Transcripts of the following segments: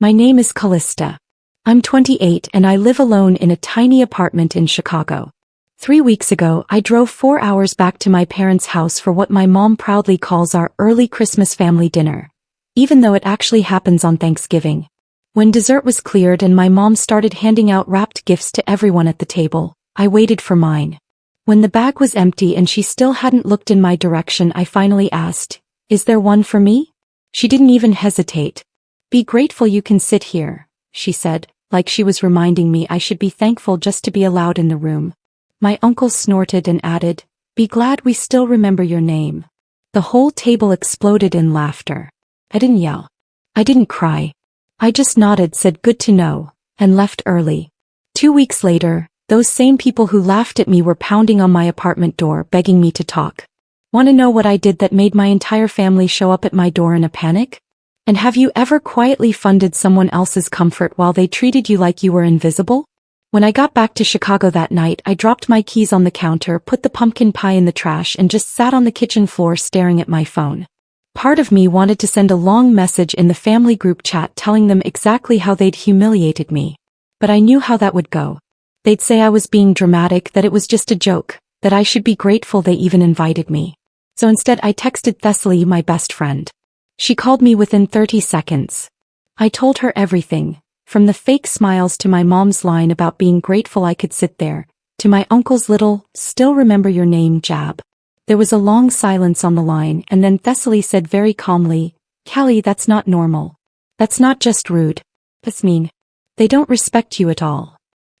My name is Callista. I'm 28 and I live alone in a tiny apartment in Chicago. 3 weeks ago, I drove 4 hours back to my parents' house for what my mom proudly calls our early Christmas family dinner, even though it actually happens on Thanksgiving. When dessert was cleared and my mom started handing out wrapped gifts to everyone at the table, I waited for mine. When the bag was empty and she still hadn't looked in my direction, I finally asked, "Is there one for me?" She didn't even hesitate. "Be grateful you can sit here," she said, like she was reminding me I should be thankful just to be allowed in the room. My uncle snorted and added, "Be glad we still remember your name." The whole table exploded in laughter. I didn't yell. I didn't cry. I just nodded, said good to know, and left early. 2 weeks later, those same people who laughed at me were pounding on my apartment door begging me to talk. Want to know what I did that made my entire family show up at my door in a panic? And have you ever quietly funded someone else's comfort while they treated you like you were invisible? When I got back to Chicago that night, I dropped my keys on the counter, put the pumpkin pie in the trash, and just sat on the kitchen floor staring at my phone. Part of me wanted to send a long message in the family group chat telling them exactly how they'd humiliated me. But I knew how that would go. They'd say I was being dramatic, that it was just a joke, that I should be grateful they even invited me. So instead I texted Thessaly, my best friend. She called me within 30 seconds. I told her everything, from the fake smiles to my mom's line about being grateful I could sit there, to my uncle's little, "Still remember your name" jab. There was a long silence on the line, and then Thessaly said very calmly, "Callie, that's not normal. That's not just rude. That's mean. They don't respect you at all."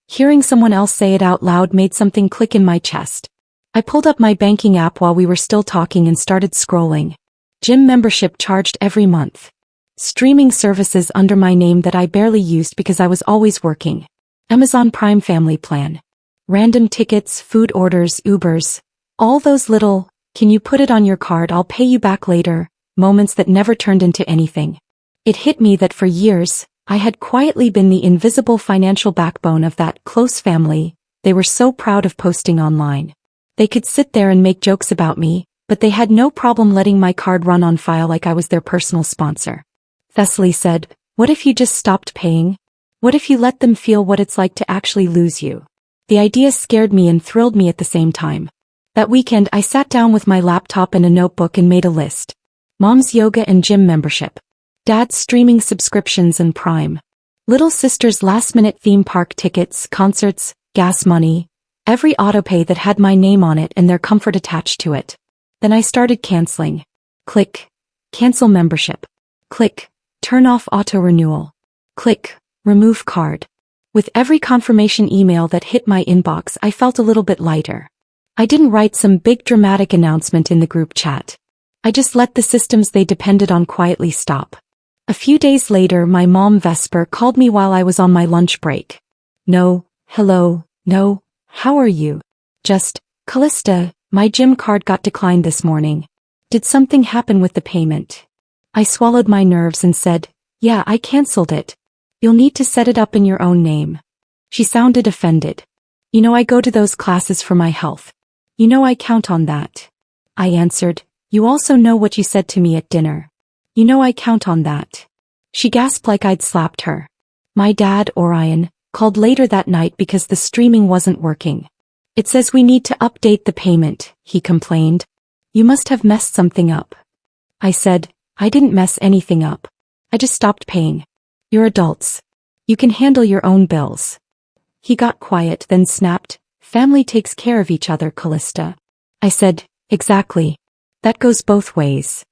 Hearing someone else say it out loud made something click in my chest. I pulled up my banking app while we were still talking and started scrolling. Gym membership charged every month. Streaming services under my name that I barely used because I was always working. Amazon Prime family plan. Random tickets, food orders, Ubers. All those little, "Can you put it on your card, I'll pay you back later," moments that never turned into anything. It hit me that for years, I had quietly been the invisible financial backbone of that close family they were so proud of posting online. They could sit there and make jokes about me, but they had no problem letting my card run on file like I was their personal sponsor. Thessaly said, "What if you just stopped paying? What if you let them feel what it's like to actually lose you?" The idea scared me and thrilled me at the same time. That weekend I sat down with my laptop and a notebook and made a list. Mom's yoga and gym membership. Dad's streaming subscriptions and Prime. Little sister's last-minute theme park tickets, concerts, gas money. Every autopay that had my name on it and their comfort attached to it. Then I started canceling. Click. Cancel membership. Click. Turn off auto-renewal. Click. Remove card. With every confirmation email that hit my inbox, I felt a little bit lighter. I didn't write some big dramatic announcement in the group chat. I just let the systems they depended on quietly stop. A few days later, my mom Vesper called me while I was on my lunch break. "No, hello, no, how are you? Just, Callista, my gym card got declined this morning. Did something happen with the payment?" I swallowed my nerves and said, "Yeah, I canceled it. You'll need to set it up in your own name." She sounded offended. "You know I go to those classes for my health. You know I count on that." I answered, "You also know what you said to me at dinner. You know I count on that." She gasped like I'd slapped her. My dad, Orion, called later that night because the streaming wasn't working. "It says we need to update the payment," he complained. "You must have messed something up." I said, "I didn't mess anything up. I just stopped paying. You're adults. You can handle your own bills." He got quiet, then snapped, "Family takes care of each other, Callista." I said, "Exactly. That goes both ways."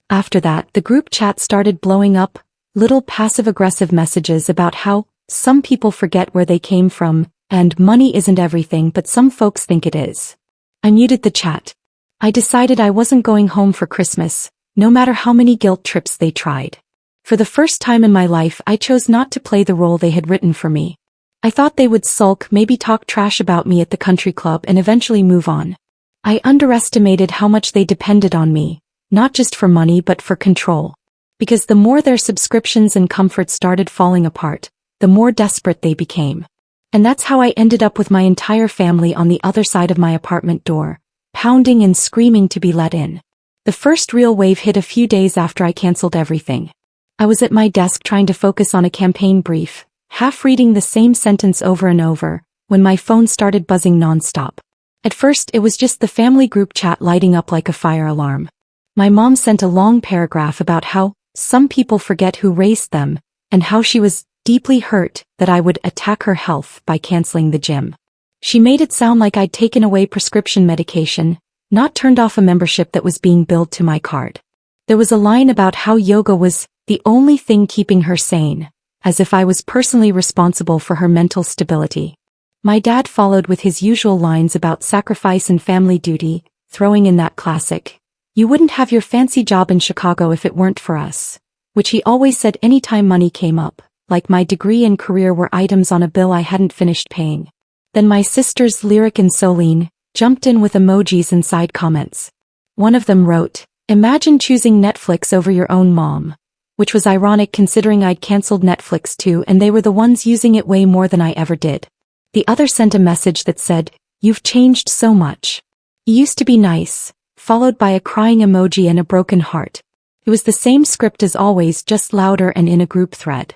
After that, the group chat started blowing up, little passive-aggressive messages about how some people forget where they came from, and money isn't everything but some folks think it is. I muted the chat. I decided I wasn't going home for Christmas, no matter how many guilt trips they tried. For the first time in my life, I chose not to play the role they had written for me. I thought they would sulk, maybe talk trash about me at the country club and eventually move on. I underestimated how much they depended on me, not just for money but for control. Because the more their subscriptions and comforts started falling apart, the more desperate they became. And that's how I ended up with my entire family on the other side of my apartment door, pounding and screaming to be let in. The first real wave hit a few days after I canceled everything. I was at my desk trying to focus on a campaign brief, half reading the same sentence over and over, when my phone started buzzing nonstop. At first it was just the family group chat lighting up like a fire alarm. My mom sent a long paragraph about how some people forget who raised them, and how she was deeply hurt that I would attack her health by canceling the gym. She made it sound like I'd taken away prescription medication, not turned off a membership that was being billed to my card. There was a line about how yoga was the only thing keeping her sane, as if I was personally responsible for her mental stability. My dad followed with his usual lines about sacrifice and family duty, throwing in that classic, "You wouldn't have your fancy job in Chicago if it weren't for us," which he always said anytime money came up, like my degree and career were items on a bill I hadn't finished paying. Then my sisters Lyric and Solene jumped in with emojis and side comments. One of them wrote, "Imagine choosing Netflix over your own mom," which was ironic considering I'd cancelled Netflix too and they were the ones using it way more than I ever did. The other sent a message that said, "You've changed so much. You used to be nice," followed by a crying emoji and a broken heart. It was the same script as always, just louder and in a group thread.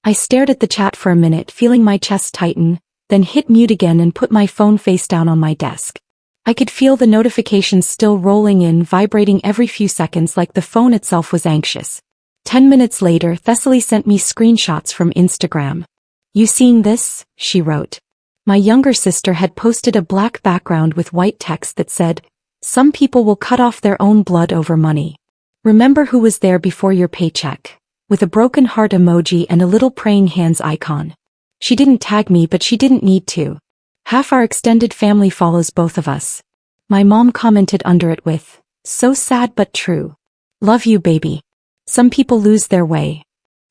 I stared at the chat for a minute, feeling my chest tighten, then hit mute again and put my phone face down on my desk. I could feel the notifications still rolling in, vibrating every few seconds like the phone itself was anxious. 10 minutes later, Thessaly sent me screenshots from Instagram. "You seeing this?" she wrote. My younger sister had posted a black background with white text that said, "Some people will cut off their own blood over money. Remember who was there before your paycheck," with a broken heart emoji and a little praying hands icon. She didn't tag me, but she didn't need to. Half our extended family follows both of us. My mom commented under it with, "So sad but true. Love you, baby. Some people lose their way."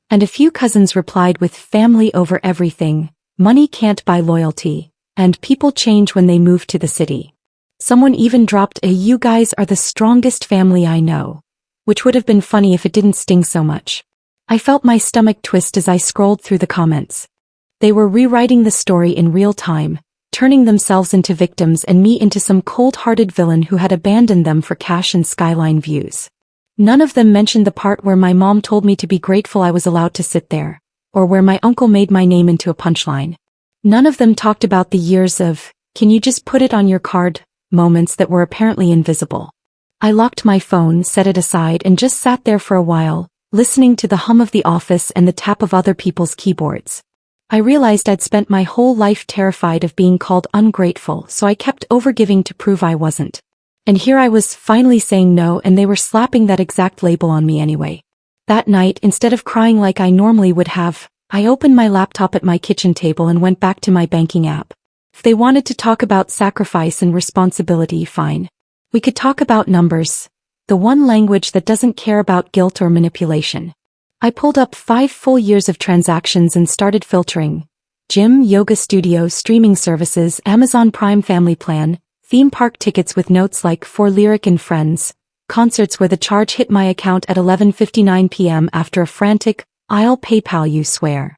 And a few cousins replied with, "Family over everything, money can't buy loyalty, and people change when they move to the city." Someone even dropped a "You guys are the strongest family I know," which would have been funny if it didn't sting so much. I felt my stomach twist as I scrolled through the comments. They were rewriting the story in real time, turning themselves into victims and me into some cold-hearted villain who had abandoned them for cash and skyline views. None of them mentioned the part where my mom told me to be grateful I was allowed to sit there, or where my uncle made my name into a punchline. None of them talked about the years of, "Can you just put it on your card?" moments that were apparently invisible. I locked my phone, set it aside, and just sat there for a while, listening to the hum of the office and the tap of other people's keyboards. I realized I'd spent my whole life terrified of being called ungrateful, so I kept overgiving to prove I wasn't. And here I was finally saying no, and they were slapping that exact label on me anyway. That night, instead of crying like I normally would have, I opened my laptop at my kitchen table and went back to my banking app. If they wanted to talk about sacrifice and responsibility, fine. We could talk about numbers, the one language that doesn't care about guilt or manipulation. I pulled up 5 full years of transactions and started filtering. Gym, yoga studio, streaming services, Amazon Prime family plan, theme park tickets with notes like "For Lyric and Friends," concerts where the charge hit my account at 11:59 p.m. after a frantic, "I'll PayPal you" swear.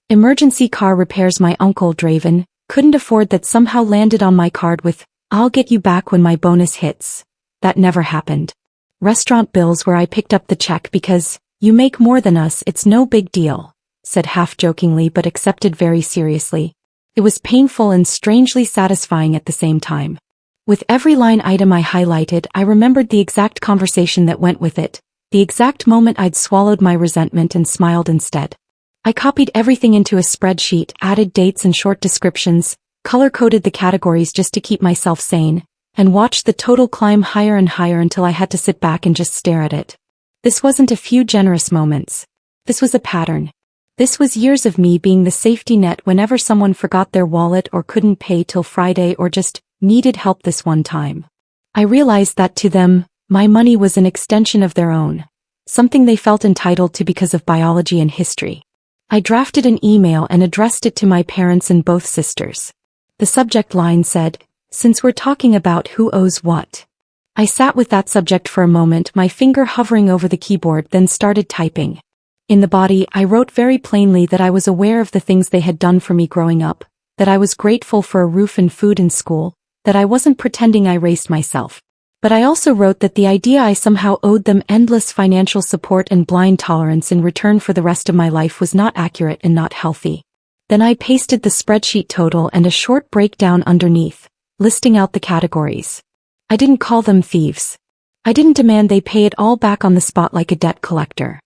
Emergency car repairs my uncle Draven couldn't afford that somehow landed on my card with, "I'll get you back when my bonus hits." That never happened. Restaurant bills where I picked up the check because, "You make more than us, it's no big deal," said half-jokingly but accepted very seriously. It was painful and strangely satisfying at the same time. With every line item I highlighted, I remembered the exact conversation that went with it, the exact moment I'd swallowed my resentment and smiled instead. I copied everything into a spreadsheet, added dates and short descriptions, color-coded the categories just to keep myself sane, and watched the total climb higher and higher until I had to sit back and just stare at it. This wasn't a few generous moments. This was a pattern. This was years of me being the safety net whenever someone forgot their wallet or couldn't pay till Friday or just needed help this one time. I realized that to them, my money was an extension of their own, something they felt entitled to because of biology and history. I drafted an email and addressed it to my parents and both sisters. The subject line said, "Since we're talking about who owes what." I sat with that subject for a moment, my finger hovering over the keyboard, then started typing. In the body, I wrote very plainly that I was aware of the things they had done for me growing up, that I was grateful for a roof and food in school, that I wasn't pretending I raised myself. But I also wrote that the idea I somehow owed them endless financial support and blind tolerance in return for the rest of my life was not accurate and not healthy. Then I pasted the spreadsheet total and a short breakdown underneath, listing out the categories. I didn't call them thieves. I didn't demand they pay it all back on the spot like a debt collector.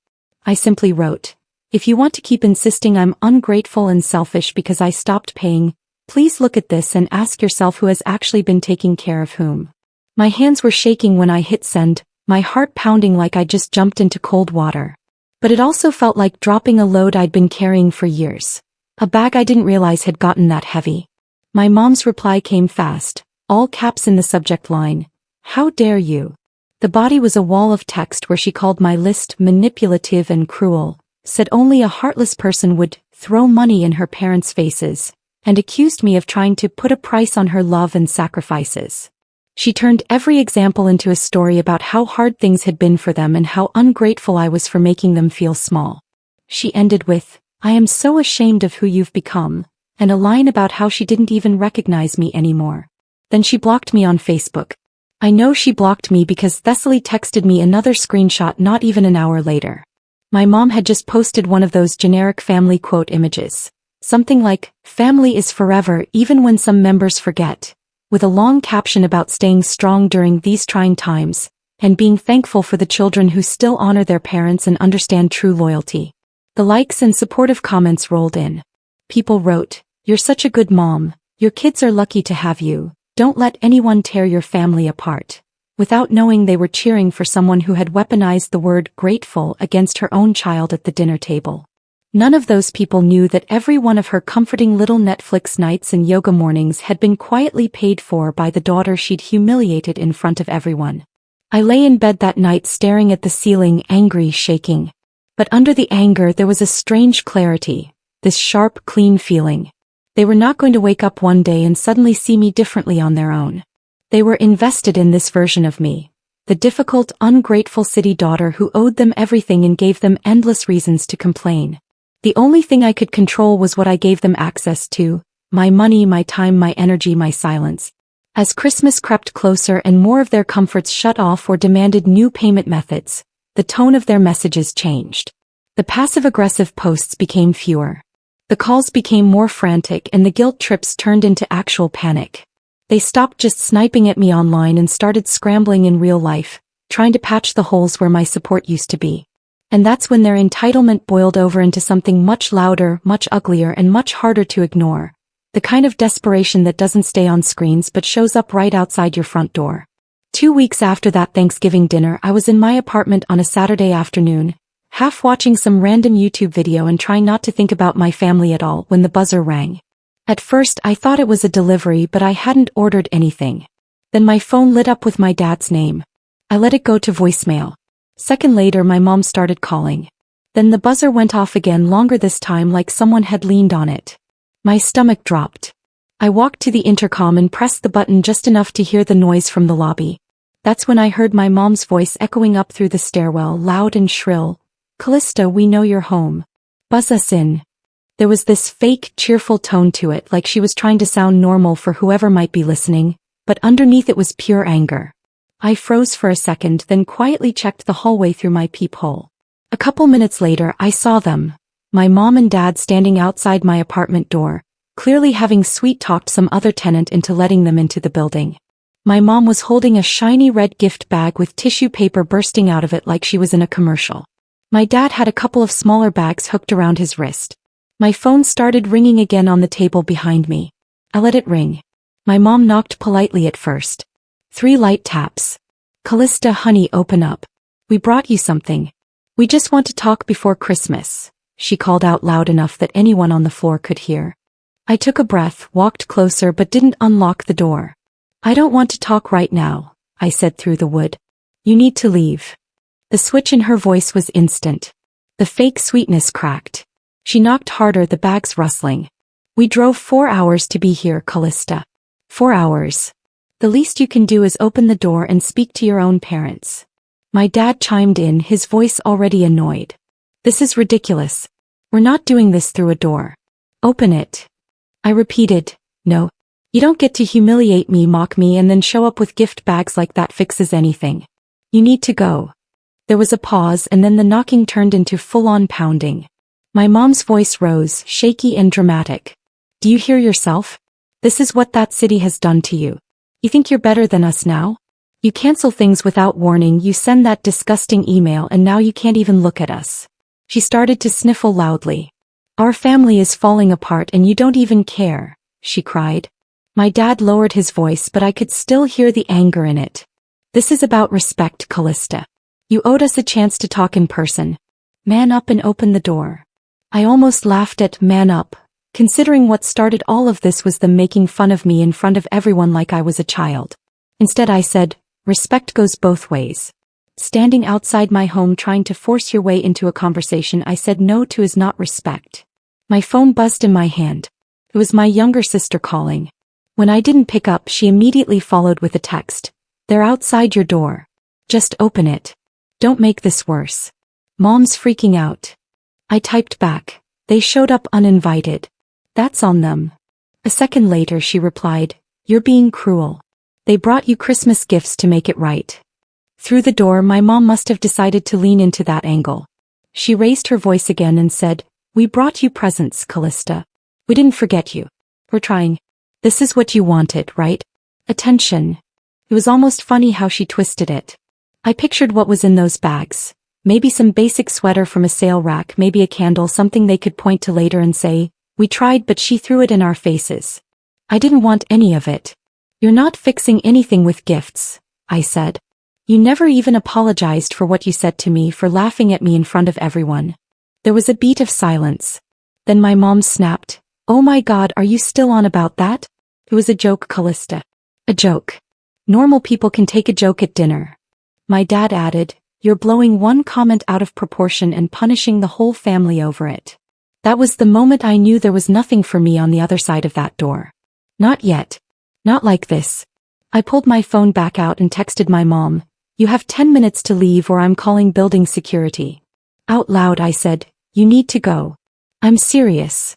I simply wrote, if you want to keep insisting I'm ungrateful and selfish because I stopped paying, please look at this and ask yourself who has actually been taking care of whom. My hands were shaking when I hit send, my heart pounding like I just jumped into cold water. But it also felt like dropping a load I'd been carrying for years. A bag I didn't realize had gotten that heavy. My mom's reply came fast, all caps in the subject line. How dare you? The body was a wall of text where she called my list manipulative and cruel, said only a heartless person would throw money in her parents' faces, and accused me of trying to put a price on her love and sacrifices. She turned every example into a story about how hard things had been for them and how ungrateful I was for making them feel small. She ended with, I am so ashamed of who you've become, and a line about how she didn't even recognize me anymore. Then she blocked me on Facebook. I know she blocked me because Thessaly texted me another screenshot not even an hour later. My mom had just posted one of those generic family quote images. Something like, family is forever even when some members forget, with a long caption about staying strong during these trying times, and being thankful for the children who still honor their parents and understand true loyalty. The likes and supportive comments rolled in. People wrote, you're such a good mom, your kids are lucky to have you, don't let anyone tear your family apart. Without knowing they were cheering for someone who had weaponized the word grateful against her own child at the dinner table. None of those people knew that every one of her comforting little Netflix nights and yoga mornings had been quietly paid for by the daughter she'd humiliated in front of everyone. I lay in bed that night staring at the ceiling, angry, shaking. But under the anger there was a strange clarity, this sharp, clean feeling. They were not going to wake up one day and suddenly see me differently on their own. They were invested in this version of me, the difficult, ungrateful city daughter who owed them everything and gave them endless reasons to complain. The only thing I could control was what I gave them access to, my money, my time, my energy, my silence. As Christmas crept closer and more of their comforts shut off or demanded new payment methods, the tone of their messages changed. The passive-aggressive posts became fewer. The calls became more frantic and the guilt trips turned into actual panic. They stopped just sniping at me online and started scrambling in real life, trying to patch the holes where my support used to be. And that's when their entitlement boiled over into something much louder, much uglier, and much harder to ignore. The kind of desperation that doesn't stay on screens but shows up right outside your front door. 2 weeks after that Thanksgiving dinner, I was in my apartment on a Saturday afternoon, half watching some random YouTube video and trying not to think about my family at all when the buzzer rang. At first I thought it was a delivery, but I hadn't ordered anything. Then my phone lit up with my dad's name. I let it go to voicemail. Second later my mom started calling. Then the buzzer went off again, longer this time, like someone had leaned on it. My stomach dropped. I walked to the intercom and pressed the button just enough to hear the noise from the lobby. That's when I heard my mom's voice echoing up through the stairwell, loud and shrill. Callista, we know you're home. Buzz us in. There was this fake, cheerful tone to it, like she was trying to sound normal for whoever might be listening, but underneath it was pure anger. I froze for a second, then quietly checked the hallway through my peephole. A couple minutes later, I saw them. My mom and dad standing outside my apartment door, clearly having sweet-talked some other tenant into letting them into the building. My mom was holding a shiny red gift bag with tissue paper bursting out of it like she was in a commercial. My dad had a couple of smaller bags hooked around his wrist. My phone started ringing again on the table behind me. I let it ring. My mom knocked politely at first. 3 light taps. Callista, honey, open up. We brought you something. We just want to talk before Christmas, she called out loud enough that anyone on the floor could hear. I took a breath, walked closer but didn't unlock the door. I don't want to talk right now, I said through the wood. You need to leave. The switch in her voice was instant. The fake sweetness cracked. She knocked harder, the bags rustling. We drove 4 hours to be here, Callista. 4 hours. The least you can do is open the door and speak to your own parents. My dad chimed in, his voice already annoyed. This is ridiculous. We're not doing this through a door. Open it. I repeated, no. You don't get to humiliate me, mock me, and then show up with gift bags like that fixes anything. You need to go. There was a pause, and then the knocking turned into full-on pounding. My mom's voice rose, shaky and dramatic. Do you hear yourself? This is what that city has done to you. You think you're better than us now? You cancel things without warning, you send that disgusting email, and now you can't even look at us. She started to sniffle loudly. Our family is falling apart and you don't even care, she cried. My dad lowered his voice, but I could still hear the anger in it. This is about respect, Callista. You owed us a chance to talk in person. Man up and open the door. I almost laughed at man up, considering what started all of this was them making fun of me in front of everyone like I was a child. Instead I said, respect goes both ways. Standing outside my home trying to force your way into a conversation I said no to is not respect. My phone buzzed in my hand. It was my younger sister calling. When I didn't pick up, she immediately followed with a text. They're outside your door. Just open it. Don't make this worse. Mom's freaking out. I typed back. They showed up uninvited. That's on them. A second later she replied, you're being cruel. They brought you Christmas gifts to make it right. Through the door my mom must have decided to lean into that angle. She raised her voice again and said, we brought you presents, Callista. We didn't forget you. We're trying. This is what you wanted, right? Attention. It was almost funny how she twisted it. I pictured what was in those bags. Maybe some basic sweater from a sale rack, maybe a candle, something they could point to later and say, we tried but she threw it in our faces. I didn't want any of it. You're not fixing anything with gifts, I said. You never even apologized for what you said to me, for laughing at me in front of everyone. There was a beat of silence. Then my mom snapped, oh my God, are you still on about that? It was a joke, Callista. A joke. Normal people can take a joke at dinner. My dad added, you're blowing one comment out of proportion and punishing the whole family over it. That was the moment I knew there was nothing for me on the other side of that door. Not yet. Not like this. I pulled my phone back out and texted my mom, you have 10 minutes to leave or I'm calling building security. Out loud I said, you need to go. I'm serious.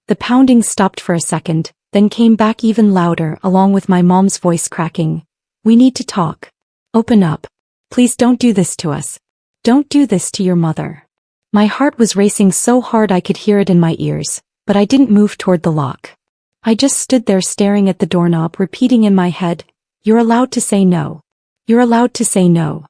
The pounding stopped for a second, then came back even louder along with my mom's voice cracking. We need to talk. Open up. Please don't do this to us. Don't do this to your mother. My heart was racing so hard I could hear it in my ears, but I didn't move toward the lock. I just stood there staring at the doorknob, repeating in my head, you're allowed to say no. You're allowed to say no.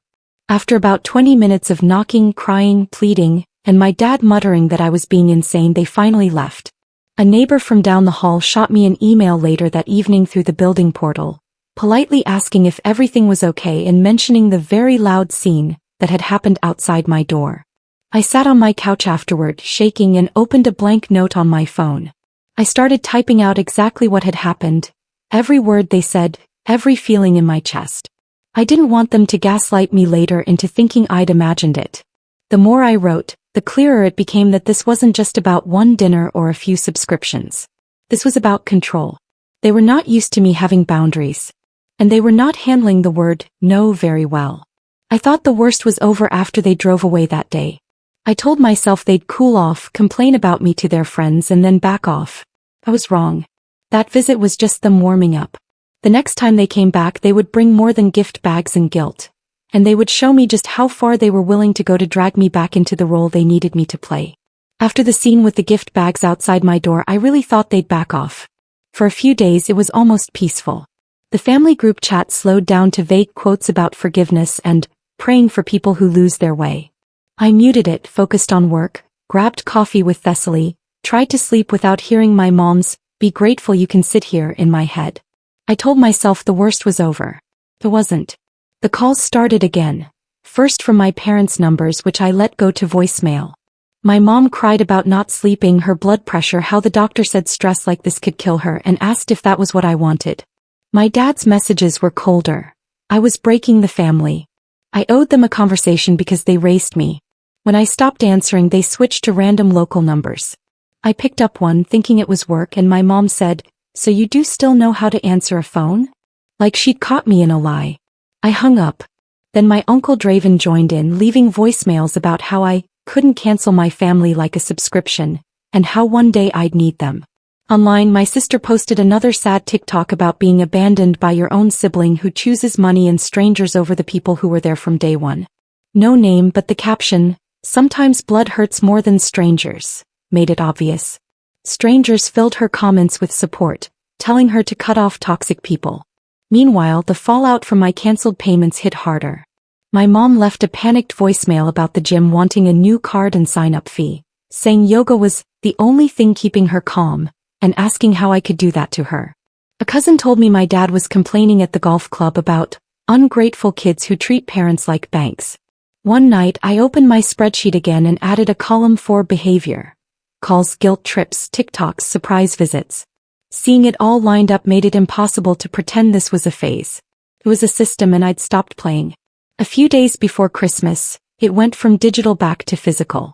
After about 20 minutes of knocking, crying, pleading, and my dad muttering that I was being insane, they finally left. A neighbor from down the hall shot me an email later that evening through the building portal, politely asking if everything was okay and mentioning the very loud scene that had happened outside my door. I sat on my couch afterward, shaking, and opened a blank note on my phone. I started typing out exactly what had happened, every word they said, every feeling in my chest. I didn't want them to gaslight me later into thinking I'd imagined it. The more I wrote, the clearer it became that this wasn't just about one dinner or a few subscriptions. This was about control. They were not used to me having boundaries. And they were not handling the word no very well. I thought the worst was over after they drove away that day. I told myself they'd cool off, complain about me to their friends, and then back off. I was wrong. That visit was just them warming up. The next time they came back they would bring more than gift bags and guilt. And they would show me just how far they were willing to go to drag me back into the role they needed me to play. After the scene with the gift bags outside my door, I really thought they'd back off. For a few days it was almost peaceful. The family group chat slowed down to vague quotes about forgiveness and praying for people who lose their way. I muted it, focused on work, grabbed coffee with Thessaly, tried to sleep without hearing my mom's, "Be grateful you can sit here," in my head. I told myself the worst was over. It wasn't. The calls started again. First from my parents' numbers, which I let go to voicemail. My mom cried about not sleeping, her blood pressure, how the doctor said stress like this could kill her, and asked if that was what I wanted. My dad's messages were colder. I was breaking the family. I owed them a conversation because they raised me. When I stopped answering, they switched to random local numbers. I picked up one thinking it was work, and my mom said, "So you do still know how to answer a phone?" Like she'd caught me in a lie. I hung up. Then my Uncle Draven joined in, leaving voicemails about how I couldn't cancel my family like a subscription, and how one day I'd need them. Online, my sister posted another sad TikTok about being abandoned by your own sibling who chooses money and strangers over the people who were there from day one. No name, but the caption, "Sometimes blood hurts more than strangers," made it obvious. Strangers filled her comments with support, telling her to cut off toxic people. Meanwhile, the fallout from my cancelled payments hit harder. My mom left a panicked voicemail about the gym wanting a new card and sign-up fee, saying yoga was the only thing keeping her calm, and asking how I could do that to her. A cousin told me my dad was complaining at the golf club about ungrateful kids who treat parents like banks. One night, I opened my spreadsheet again and added a column for behavior. Calls, guilt trips, TikToks, surprise visits. Seeing it all lined up made it impossible to pretend this was a phase. It was a system and I'd stopped playing. A few days before Christmas, it went from digital back to physical.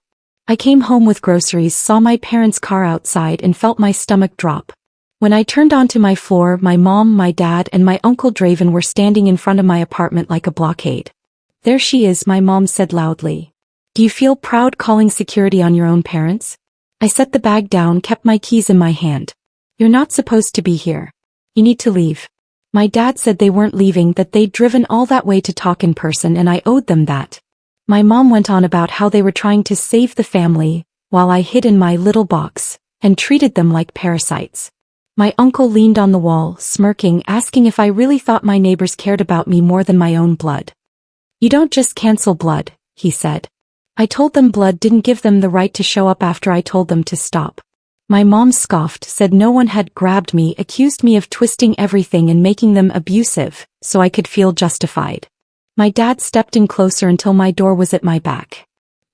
I came home with groceries, saw my parents' car outside and felt my stomach drop. When I turned onto my floor, my mom, my dad, and my uncle Draven were standing in front of my apartment like a blockade. "There she is," my mom said loudly. "Do you feel proud calling security on your own parents?" I set the bag down, kept my keys in my hand. "You're not supposed to be here. You need to leave." My dad said they weren't leaving, that they'd driven all that way to talk in person and I owed them that. My mom went on about how they were trying to save the family, while I hid in my little box, and treated them like parasites. My uncle leaned on the wall, smirking, asking if I really thought my neighbors cared about me more than my own blood. "You don't just cancel blood," he said. "I told them blood didn't give them the right to show up after I told them to stop." My mom scoffed, said no one had grabbed me, accused me of twisting everything and making them abusive, so I could feel justified. My dad stepped in closer until my door was at my back.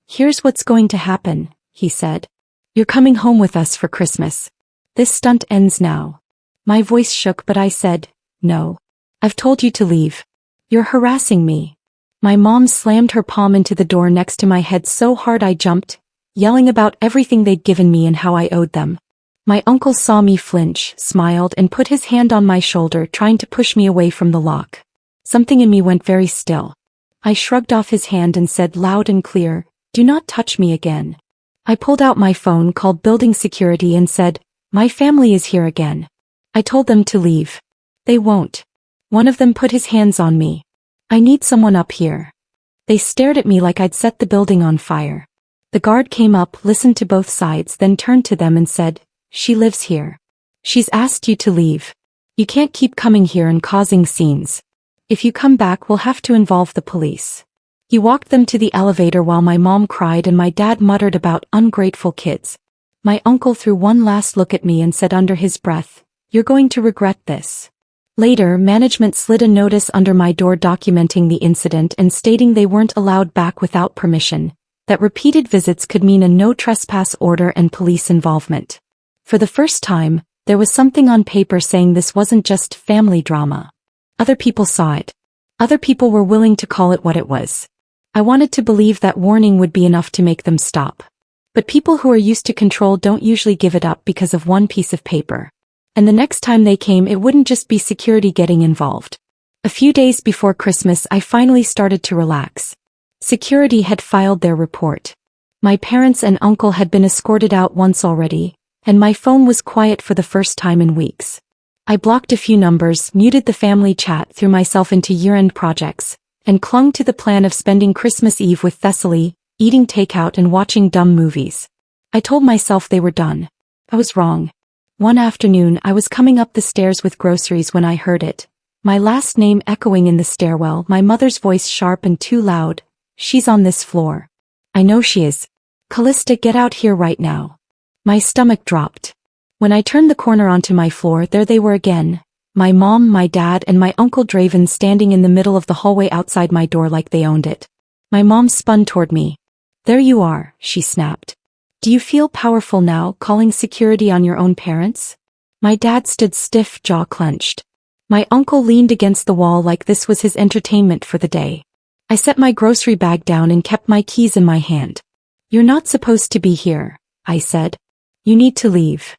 "Here's what's going to happen," he said. "You're coming home with us for Christmas. This stunt ends now." My voice shook, but I said, "No. I've told you to leave. You're harassing me." My mom slammed her palm into the door next to my head so hard I jumped, yelling about everything they'd given me and how I owed them. My uncle saw me flinch, smiled, and put his hand on my shoulder, trying to push me away from the lock. Something in me went very still. I shrugged off his hand and said loud and clear, "Do not touch me again." I pulled out my phone, called building security and said, "My family is here again." I told them to leave. "They won't." One of them put his hands on me. "I need someone up here." They stared at me like I'd set the building on fire. The guard came up, listened to both sides, then turned to them and said, "She lives here. She's asked you to leave. You can't keep coming here and causing scenes. If you come back, we'll have to involve the police." He walked them to the elevator while my mom cried and my dad muttered about ungrateful kids. My uncle threw one last look at me and said under his breath, "You're going to regret this." Later, management slid a notice under my door documenting the incident and stating they weren't allowed back without permission, that repeated visits could mean a no trespass order and police involvement. For the first time, there was something on paper saying this wasn't just family drama. Other people saw it. Other people were willing to call it what it was. I wanted to believe that warning would be enough to make them stop. But people who are used to control don't usually give it up because of one piece of paper. And the next time they came, it wouldn't just be security getting involved. A few days before Christmas, I finally started to relax. Security had filed their report. My parents and uncle had been escorted out once already, and my phone was quiet for the first time in weeks. I blocked a few numbers, muted the family chat, threw myself into year-end projects, and clung to the plan of spending Christmas Eve with Thessaly, eating takeout and watching dumb movies. I told myself they were done. I was wrong. One afternoon, I was coming up the stairs with groceries when I heard it. My last name echoing in the stairwell, my mother's voice sharp and too loud. "She's on this floor." "I know she is. Callista, get out here right now." My stomach dropped. When I turned the corner onto my floor, there they were again. My mom, my dad, and my uncle Draven standing in the middle of the hallway outside my door like they owned it. My mom spun toward me. "There you are," she snapped. "Do you feel powerful now, calling security on your own parents?" My dad stood stiff, jaw clenched. My uncle leaned against the wall like this was his entertainment for the day. I set my grocery bag down and kept my keys in my hand. "You're not supposed to be here," I said. "You need to leave."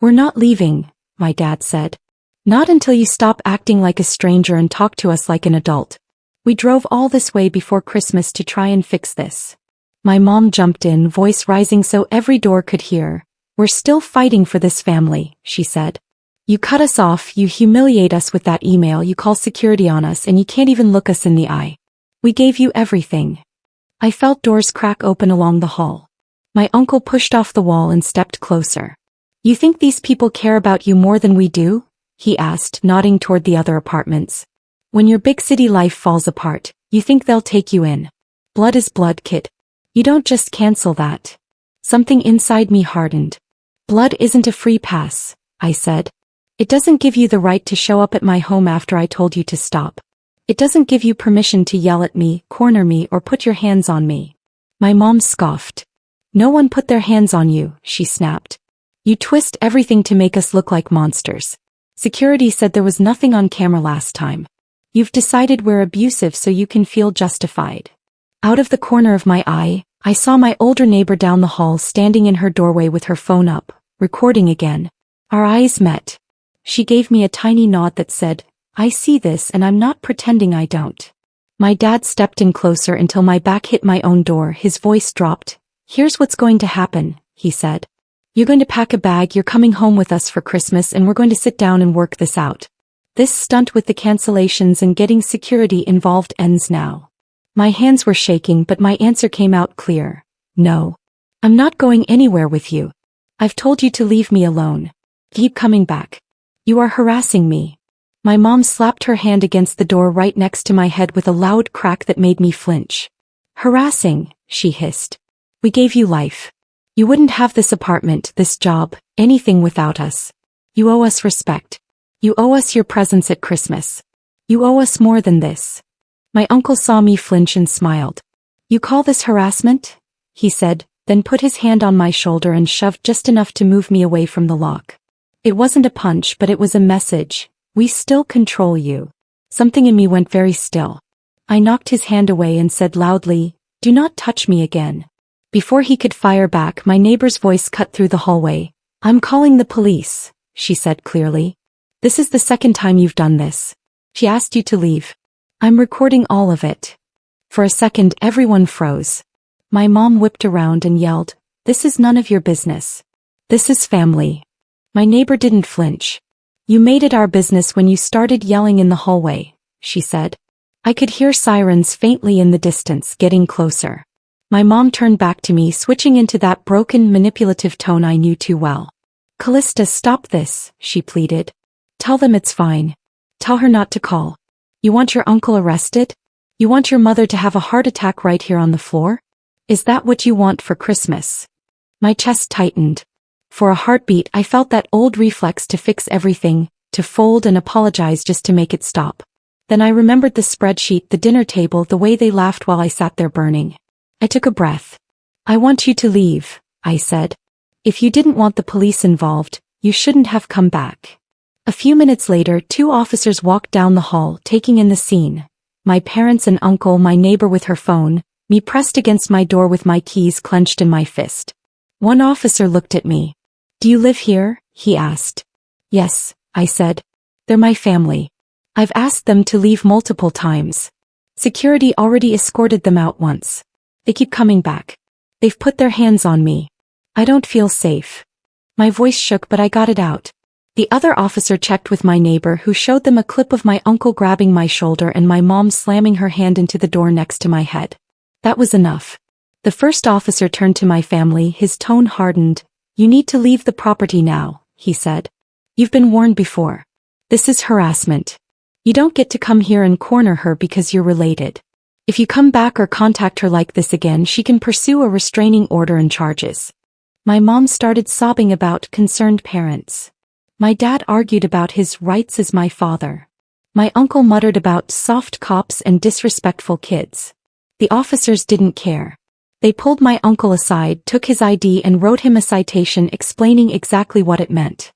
"We're not leaving," my dad said. "Not until you stop acting like a stranger and talk to us like an adult. We drove all this way before Christmas to try and fix this." My mom jumped in, voice rising so every door could hear. We're still fighting for this family, she said. You cut us off, you humiliate us with that email, you call security on us, and you can't even look us in the eye. We gave you everything. I felt doors crack open along the hall. My uncle pushed off the wall and stepped closer. You think these people care about you more than we do? He asked, nodding toward the other apartments. When your big city life falls apart, you think they'll take you in. Blood is blood, kid. You don't just cancel that. Something inside me hardened. Blood isn't a free pass, I said. It doesn't give you the right to show up at my home after I told you to stop. It doesn't give you permission to yell at me, corner me, or put your hands on me. My mom scoffed. No one put their hands on you, she snapped. You twist everything to make us look like monsters. Security said there was nothing on camera last time. You've decided we're abusive so you can feel justified. Out of the corner of my eye, I saw my older neighbor down the hall standing in her doorway with her phone up, recording again. Our eyes met. She gave me a tiny nod that said, I see this and I'm not pretending I don't. My dad stepped in closer until my back hit my own door. His voice dropped. Here's what's going to happen, he said. You're going to pack a bag, you're coming home with us for Christmas, and we're going to sit down and work this out. This stunt with the cancellations and getting security involved ends now. My hands were shaking, but my answer came out clear. No. I'm not going anywhere with you. I've told you to leave me alone. Keep coming back. You are harassing me. My mom slapped her hand against the door right next to my head with a loud crack that made me flinch. Harassing, she hissed. We gave you life. You wouldn't have this apartment, this job, anything without us. You owe us respect. You owe us your presence at Christmas. You owe us more than this. My uncle saw me flinch and smiled. You call this harassment? He said, then put his hand on my shoulder and shoved just enough to move me away from the lock. It wasn't a punch, but it was a message. We still control you. Something in me went very still. I knocked his hand away and said loudly, do not touch me again. Before he could fire back, my neighbor's voice cut through the hallway. I'm calling the police, she said clearly. This is the second time you've done this. She asked you to leave. I'm recording all of it. For a second, everyone froze. My mom whipped around and yelled, this is none of your business. This is family. My neighbor didn't flinch. You made it our business when you started yelling in the hallway, she said. I could hear sirens faintly in the distance, getting closer. My mom turned back to me, switching into that broken, manipulative tone I knew too well. Callista, stop this, she pleaded. Tell them it's fine. Tell her not to call. You want your uncle arrested? You want your mother to have a heart attack right here on the floor? Is that what you want for Christmas? My chest tightened. For a heartbeat, I felt that old reflex to fix everything, to fold and apologize just to make it stop. Then I remembered the spreadsheet, the dinner table, the way they laughed while I sat there burning. I took a breath. I want you to leave, I said. If you didn't want the police involved, you shouldn't have come back. A few minutes later, 2 officers walked down the hall, taking in the scene. My parents and uncle, my neighbor with her phone, me pressed against my door with my keys clenched in my fist. One officer looked at me. Do you live here? He asked. Yes, I said. They're my family. I've asked them to leave multiple times. Security already escorted them out once. They keep coming back. They've put their hands on me. I don't feel safe. My voice shook, but I got it out. The other officer checked with my neighbor, who showed them a clip of my uncle grabbing my shoulder and my mom slamming her hand into the door next to my head. That was enough. The first officer turned to my family, his tone hardened. You need to leave the property now, he said. You've been warned before. This is harassment. You don't get to come here and corner her because you're related. If you come back or contact her like this again, she can pursue a restraining order and charges. My mom started sobbing about concerned parents. My dad argued about his rights as my father. My uncle muttered about soft cops and disrespectful kids. The officers didn't care. They pulled my uncle aside, took his ID and wrote him a citation explaining exactly what it meant.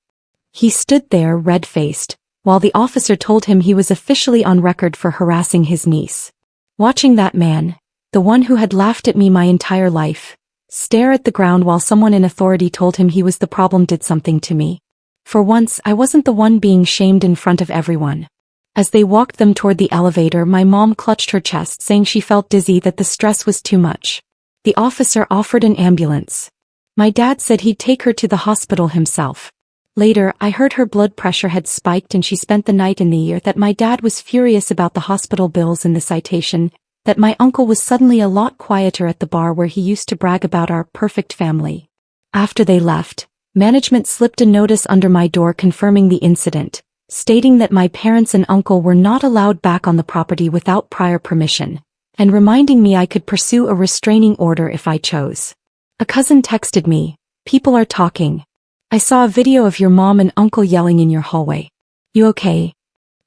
He stood there red-faced, while the officer told him he was officially on record for harassing his niece. Watching that man, the one who had laughed at me my entire life, stare at the ground while someone in authority told him he was the problem did something to me. For once, I wasn't the one being shamed in front of everyone. As they walked them toward the elevator, my mom clutched her chest, saying she felt dizzy, that the stress was too much. The officer offered an ambulance. My dad said he'd take her to the hospital himself. Later, I heard her blood pressure had spiked and she spent the night in the ER, that my dad was furious about the hospital bills and the citation, that my uncle was suddenly a lot quieter at the bar where he used to brag about our perfect family. After they left, management slipped a notice under my door confirming the incident, stating that my parents and uncle were not allowed back on the property without prior permission, and reminding me I could pursue a restraining order if I chose. A cousin texted me, "People are talking. I saw a video of your mom and uncle yelling in your hallway. You okay?"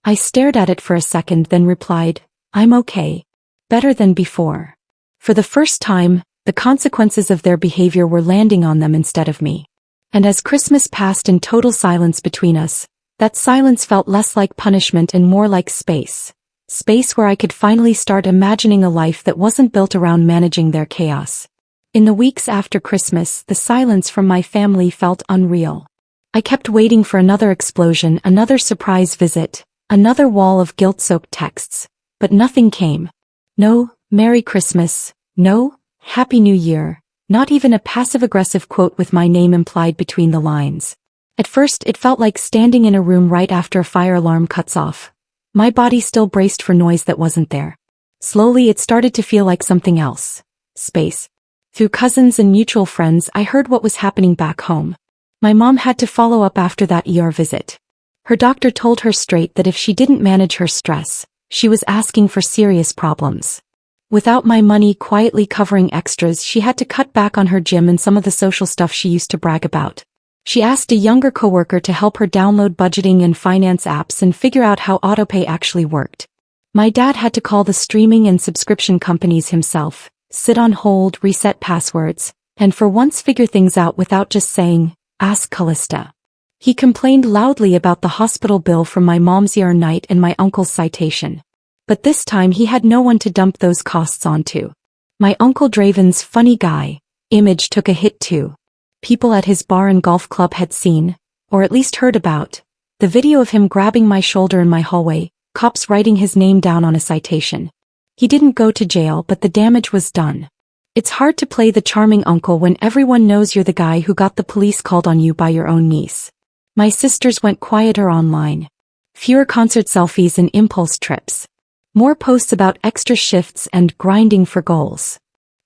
I stared at it for a second then replied, "I'm okay. Better than before." For the first time, the consequences of their behavior were landing on them instead of me. And as Christmas passed in total silence between us, that silence felt less like punishment and more like space. Space where I could finally start imagining a life that wasn't built around managing their chaos. In the weeks after Christmas, the silence from my family felt unreal. I kept waiting for another explosion, another surprise visit, another wall of guilt-soaked texts, but nothing came. No "Merry Christmas," no "Happy New Year," not even a passive-aggressive quote with my name implied between the lines. At first, it felt like standing in a room right after a fire alarm cuts off. My body still braced for noise that wasn't there. Slowly, it started to feel like something else. Space. Through cousins and mutual friends, I heard what was happening back home. My mom had to follow up after that ER visit. Her doctor told her straight that if she didn't manage her stress, she was asking for serious problems. Without my money quietly covering extras, she had to cut back on her gym and some of the social stuff she used to brag about. She asked a younger coworker to help her download budgeting and finance apps and figure out how autopay actually worked. My dad had to call the streaming and subscription companies himself, sit on hold, reset passwords, and for once figure things out without just saying, "Ask Callista." He complained loudly about the hospital bill from my mom's ER night and my uncle's citation. But this time he had no one to dump those costs onto. My Uncle Draven's funny guy image took a hit too. People at his bar and golf club had seen, or at least heard about, the video of him grabbing my shoulder in my hallway, cops writing his name down on a citation. He didn't go to jail, but the damage was done. It's hard to play the charming uncle when everyone knows you're the guy who got the police called on you by your own niece. My sisters went quieter online. Fewer concert selfies and impulse trips. More posts about extra shifts and grinding for goals.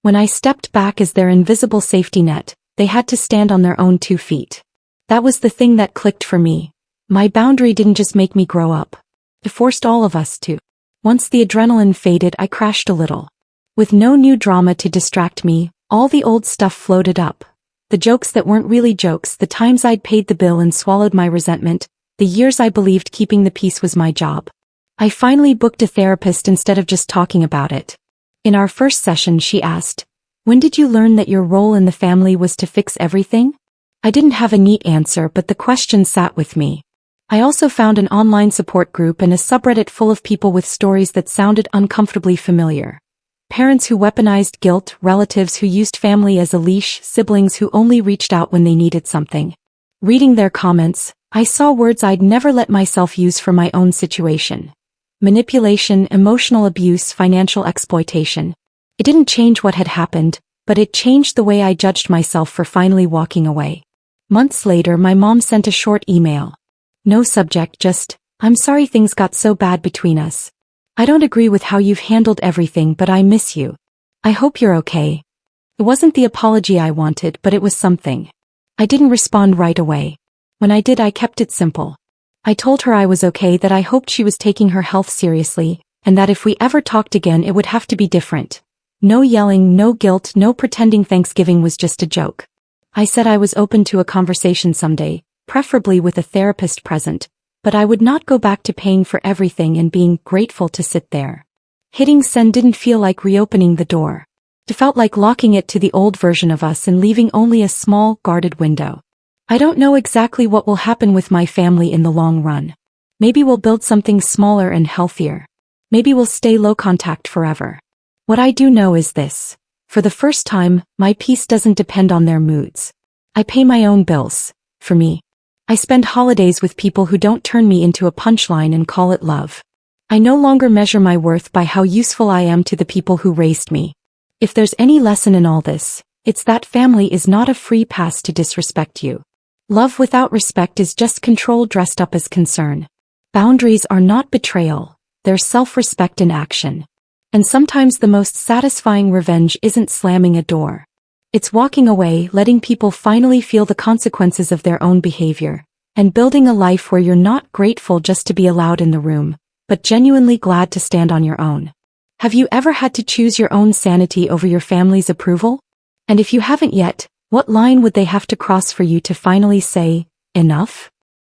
When I stepped back as their invisible safety net, they had to stand on their own 2 feet. That was the thing that clicked for me. My boundary didn't just make me grow up. It forced all of us to. Once the adrenaline faded, I crashed a little. With no new drama to distract me, all the old stuff floated up. The jokes that weren't really jokes, the times I'd paid the bill and swallowed my resentment, the years I believed keeping the peace was my job. I finally booked a therapist instead of just talking about it. In our first session, she asked, "When did you learn that your role in the family was to fix everything?" I didn't have a neat answer, but the question sat with me. I also found an online support group and a subreddit full of people with stories that sounded uncomfortably familiar. Parents who weaponized guilt, relatives who used family as a leash, siblings who only reached out when they needed something. Reading their comments, I saw words I'd never let myself use for my own situation. Manipulation, emotional abuse, financial exploitation. It didn't change what had happened, but it changed the way I judged myself for finally walking away. Months later, my mom sent a short email. No subject, just, "I'm sorry things got so bad between us. I don't agree with how you've handled everything, but I miss you. I hope you're okay." It wasn't the apology I wanted, but it was something. I didn't respond right away. When I did, I kept it simple. I told her I was okay, that I hoped she was taking her health seriously, and that if we ever talked again it would have to be different. No yelling, no guilt, no pretending Thanksgiving was just a joke. I said I was open to a conversation someday, preferably with a therapist present, but I would not go back to paying for everything and being grateful to sit there. Hitting send didn't feel like reopening the door. It felt like locking it to the old version of us and leaving only a small, guarded window. I don't know exactly what will happen with my family in the long run. Maybe we'll build something smaller and healthier. Maybe we'll stay low contact forever. What I do know is this. For the first time, my peace doesn't depend on their moods. I pay my own bills. For me. I spend holidays with people who don't turn me into a punchline and call it love. I no longer measure my worth by how useful I am to the people who raised me. If there's any lesson in all this, It's that family is not a free pass to disrespect you. Love without respect is just control dressed up as concern. Boundaries are not betrayal, they're self-respect in action. And sometimes the most satisfying revenge isn't slamming a door. It's walking away, letting people finally feel the consequences of their own behavior, and building a life where you're not grateful just to be allowed in the room, but genuinely glad to stand on your own. Have you ever had to choose your own sanity over your family's approval? And if you haven't yet, what line would they have to cross for you to finally say, enough?